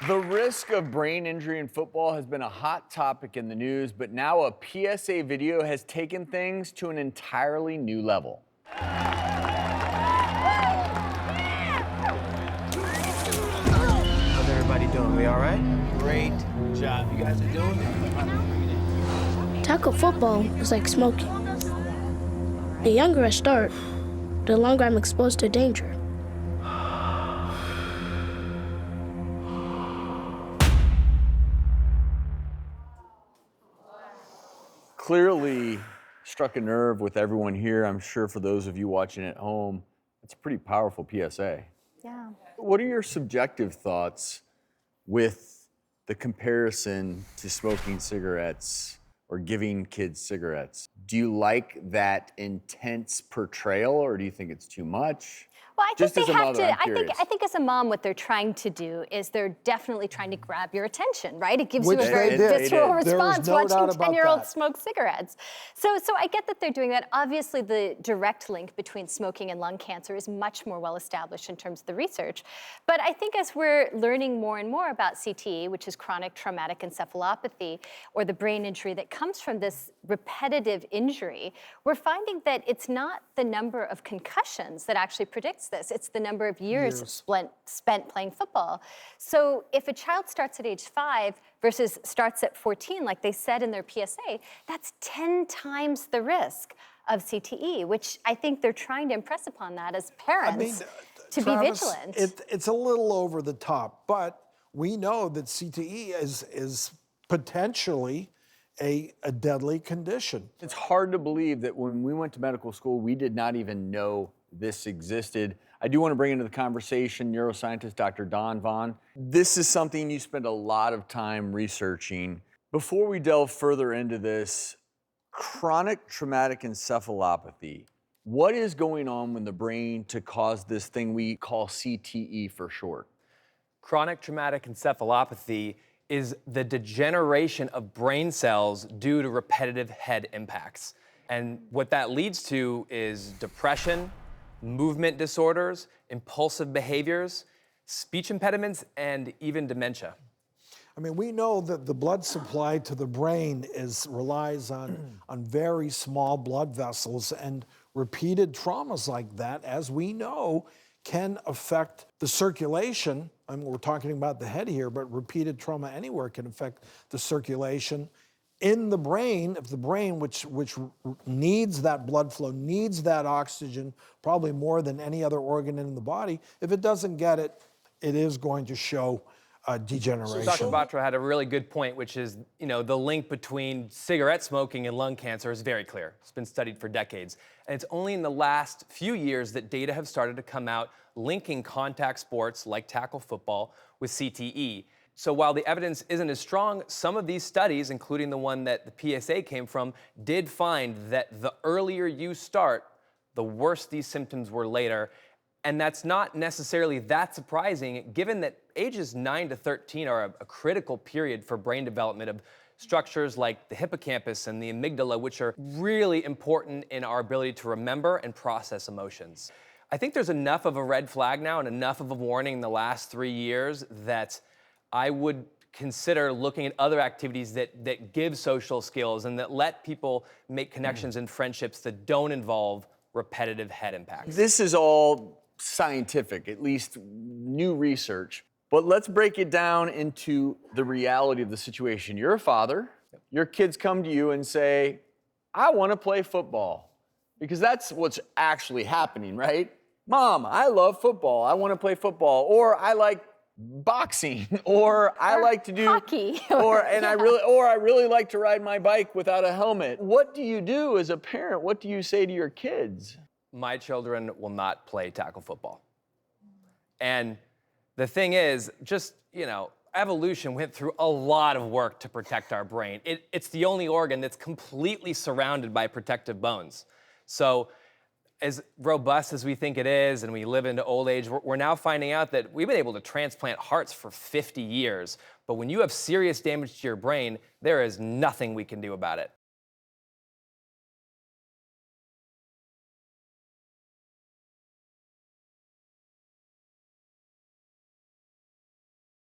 The risk of brain injury in football has been a hot topic in the news, but now a PSA video has taken things to an entirely new level. How's everybody doing? We all right? Great job. You guys are doing it. Tackle football is like smoking. The younger I start, the longer I'm exposed to danger. Clearly struck a nerve with everyone here. I'm sure for those of you watching at home, it's a pretty powerful PSA. Yeah. What are your subjective thoughts with the comparison to smoking cigarettes or giving kids cigarettes? Do you like that intense portrayal, or do you think it's too much? Well, I think Just they as a have mother, to. I'm curious. I think as a mom, what they're trying to do is they're definitely trying to grab your attention, right? It gives Which you a they very did. visceral There is response no doubt watching about 10-year-olds that. smoke cigarettes. So I get that they're doing that. Obviously, the direct link between smoking and lung cancer is much more well established in terms of the research. But I think as we're learning more and more about CTE, which is chronic traumatic encephalopathy, or the brain injury that comes from this repetitive injury, we're finding that it's not the number of concussions that actually predicts this. It's the number of years spent playing football. So if a child starts at age 5 versus starts at 14, like they said in their PSA, that's 10 times the risk of CTE, which I think they're trying to impress upon that as parents to Travis, be vigilant. It's a little over the top, but we know that CTE is potentially a deadly condition. It's hard to believe that when we went to medical school, we did not even know this existed. I do want to bring into the conversation neuroscientist Dr. Vaughn. This is something you spend a lot of time researching. Before we delve further into this, chronic traumatic encephalopathy, what is going on in the brain to cause this thing we call CTE for short? Chronic traumatic encephalopathy is the degeneration of brain cells due to repetitive head impacts. And what that leads to is depression, movement disorders, impulsive behaviors, speech impediments, and even dementia. I mean, we know that the blood supply to the brain relies on very small blood vessels, and repeated traumas like that, as we know, can affect the circulation. I mean, we're talking about the head here, but repeated trauma anywhere can affect the circulation in the brain. If the brain, which needs that blood flow, needs that oxygen, probably more than any other organ in the body, if it doesn't get it, it is going to show degeneration. Dr. Batra had a really good point, which is, the link between cigarette smoking and lung cancer is very clear. It's been studied for decades. And it's only in the last few years that data have started to come out linking contact sports like tackle football with CTE. So while the evidence isn't as strong, some of these studies, including the one that the PSA came from, did find that the earlier you start, the worse these symptoms were later. And that's not necessarily that surprising, given that ages 9 to 13 are a critical period for brain development of structures like the hippocampus and the amygdala, which are really important in our ability to remember and process emotions. I think there's enough of a red flag now and enough of a warning in the last 3 years that I would consider looking at other activities that give social skills and that let people make connections and friendships that don't involve repetitive head impacts. This is all scientific, at least new research. But let's break it down into the reality of the situation. You're a father. Your kids come to you and say, I want to play football. Because that's what's actually happening, right? Mom, I love football. I want to play football. Or I like boxing. Or I like to do hockey. I really like to ride my bike without a helmet. What do you do as a parent? What do you say to your kids? My children will not play tackle football. And the thing is, evolution went through a lot of work to protect our brain. It's the only organ that's completely surrounded by protective bones. So as robust as we think it is, and we live into old age, we're now finding out that we've been able to transplant hearts for 50 years. But when you have serious damage to your brain, there is nothing we can do about it.